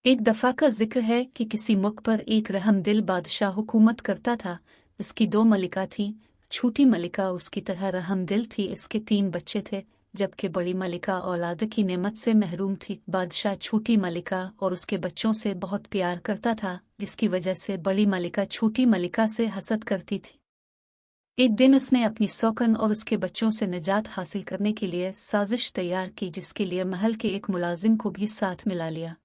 एक दफ़ा का जिक्र है कि किसी मुल्क पर एक रहमदिल बादशाह हुकूमत करता था। इसकी दो मलिका थीं। छोटी मलिका उसकी तरह रहमदिल थी। इसके 3 बच्चे थे, जबकि बड़ी मलिका औलाद की नेमत से महरूम थी। बादशाह छोटी मलिका और उसके बच्चों से बहुत प्यार करता था, जिसकी वजह से बड़ी मलिका छोटी मलिका से हसद करती थी। एक दिन उसने अपनी सौकन और उसके बच्चों से निजात हासिल करने के लिए साजिश तैयार की, जिसके लिए महल के एक मुलाजिम को भी साथ मिला लिया।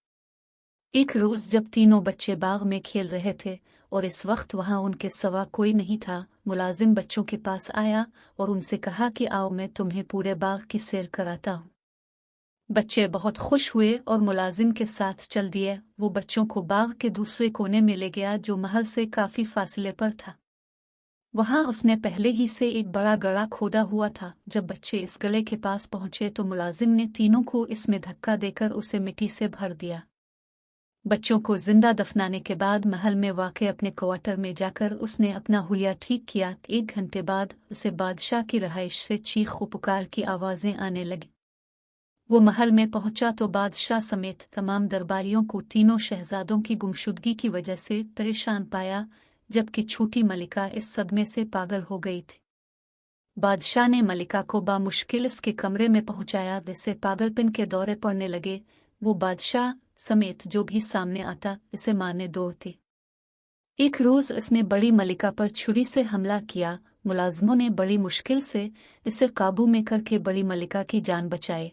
एक रोज जब तीनों बच्चे बाग में खेल रहे थे और इस वक्त वहां उनके सिवा कोई नहीं था, मुलाजिम बच्चों के पास आया और उनसे कहा कि आओ मैं तुम्हें पूरे बाग की सैर कराता हूँ। बच्चे बहुत खुश हुए और मुलाजिम के साथ चल दिए। वो बच्चों को बाग के दूसरे कोने में ले गया, जो महल से काफी फासले पर था। वहां उसने पहले ही से एक बड़ा गड्ढा खोदा हुआ था। जब बच्चे इस गड्ढे के पास पहुंचे तो मुलाजिम ने तीनों को इसमें धक्का देकर उसे मिट्टी से भर दिया। बच्चों को जिंदा दफनाने के बाद महल में वाक़ अपने क्वार्टर में जाकर उसने अपना हुलिया ठीक किया। 1 घंटे बाद उसे बादशाह की रहाइश से चीख पुकार की आवाज़ें आने लगी। वो महल में पहुंचा तो बादशाह समेत तमाम दरबारियों को तीनों शहजादों की गुमशुदगी की वजह से परेशान पाया, जबकि छोटी मलिका इस सदमे से पागल हो गई थी। बादशाह ने मलिका को बामुश्किल इसके कमरे में पहुंचाया। वैसे पागलपन के दौरे पड़ने लगे। वो बादशाह समेत जो भी सामने आता इसे मारने दौड़ती। एक रोज इसने बड़ी मलिका पर छुरी से हमला किया। मुलाजिमों ने बड़ी मुश्किल से इसे काबू में करके बड़ी मलिका की जान बचाई।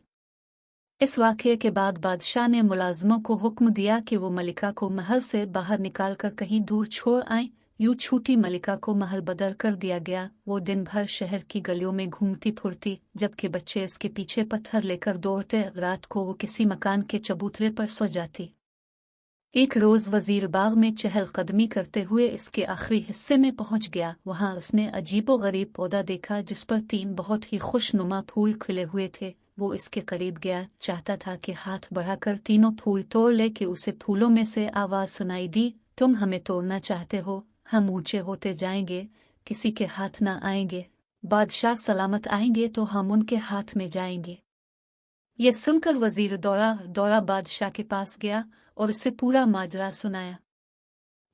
इस वाक़ये के बाद बादशाह ने मुलाजिमों को हुक्म दिया कि वो मलिका को महल से बाहर निकालकर कहीं दूर छोड़ आएं। यूं छोटी मलिका को महल बदर कर दिया गया। वो दिन भर शहर की गलियों में घूमती फुरती, जबकि बच्चे इसके पीछे पत्थर लेकर दौड़ते। रात को वो किसी मकान के चबूतरे पर सो जाती। एक रोज वजीर बाग में चहलकदमी करते हुए इसके आखिरी हिस्से में पहुंच गया। वहां उसने अजीबो गरीब पौधा देखा, जिस पर 3 बहुत ही खुशनुमा फूल खिले हुए थे। वो इसके करीब गया, चाहता था कि हाथ बढ़ाकर तीनों फूल तोड़ ले कि उसे फूलों में से आवाज सुनाई दी, तुम हमें तोड़ना चाहते हो? हम ऊंचे होते जाएंगे, किसी के हाथ ना आएंगे। बादशाह सलामत आएंगे तो हम उनके हाथ में जाएंगे। ये सुनकर वजीर दौड़ा दौड़ा बादशाह के पास गया और उसे पूरा माजरा सुनाया।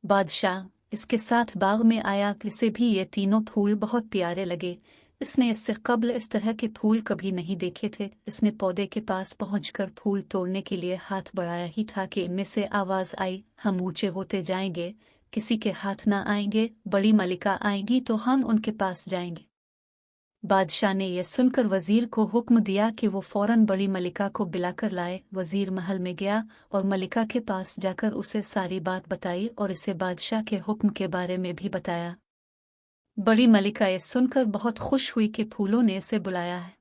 बादशाह इसके साथ बाग में आया। इसे भी ये तीनों फूल बहुत प्यारे लगे। इसने इससे कब्ल इस तरह के फूल कभी नहीं देखे थे। इसने पौधे के पास पहुंचकर फूल तोड़ने के लिए हाथ बढ़ाया ही था कि इनमें से आवाज आई, हम ऊंचे होते जाएंगे, किसी के हाथ ना आएंगे। बड़ी मलिका आएगी तो हम उनके पास जाएंगे। बादशाह ने यह सुनकर वजीर को हुक्म दिया कि वो फौरन बड़ी मलिका को बुलाकर लाए। वजीर महल में गया और मलिका के पास जाकर उसे सारी बात बताई और इसे बादशाह के हुक्म के बारे में भी बताया। बड़ी मलिका ये सुनकर बहुत खुश हुई कि फूलों ने इसे बुलाया है।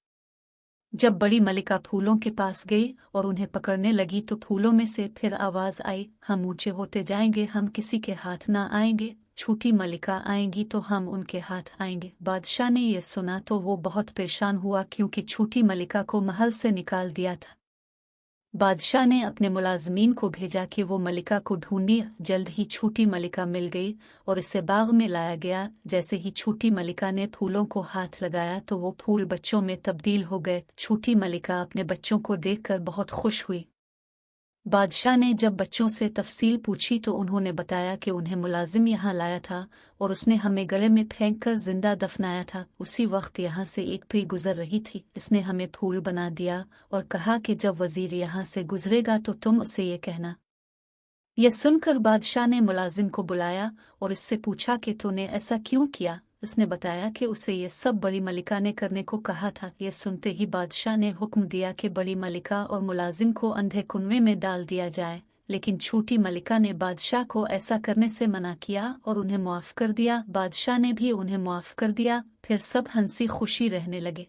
जब बड़ी मलिका फूलों के पास गई और उन्हें पकड़ने लगी तो फूलों में से फिर आवाज आई, हम ऊंचे होते जाएंगे, हम किसी के हाथ ना आएंगे। छोटी मलिका आएंगी तो हम उनके हाथ आएंगे। बादशाह ने यह सुना तो वो बहुत परेशान हुआ, क्योंकि छोटी मलिका को महल से निकाल दिया था। बादशाह ने अपने मुलाजमीन को भेजा कि वो मलिका को ढूंढी। जल्द ही छोटी मलिका मिल गई और इसे बाग में लाया गया। जैसे ही छोटी मलिका ने फूलों को हाथ लगाया तो वो फूल बच्चों में तब्दील हो गए। छोटी मलिका अपने बच्चों को देखकर बहुत खुश हुई। बादशाह ने जब बच्चों से तफसील पूछी तो उन्होंने बताया कि उन्हें मुलाजिम यहाँ लाया था और उसने हमें गले में फेंक कर जिंदा दफनाया था। उसी वक्त यहाँ से एक परी गुजर रही थी, इसने हमें फूल बना दिया और कहा कि जब वजीर यहाँ से गुजरेगा तो तुम उसे ये कहना। यह सुनकर बादशाह ने मुलाजिम को बुलाया और इससे पूछा कि तूने ऐसा क्यों किया। उसने बताया कि उसे ये सब बड़ी मलिका ने करने को कहा था। यह सुनते ही बादशाह ने हुक्म दिया कि बड़ी मलिका और मुलाजिम को अंधे कुएं में डाल दिया जाए, लेकिन छोटी मलिका ने बादशाह को ऐसा करने से मना किया और उन्हें माफ कर दिया। बादशाह ने भी उन्हें माफ कर दिया। फिर सब हंसी खुशी रहने लगे।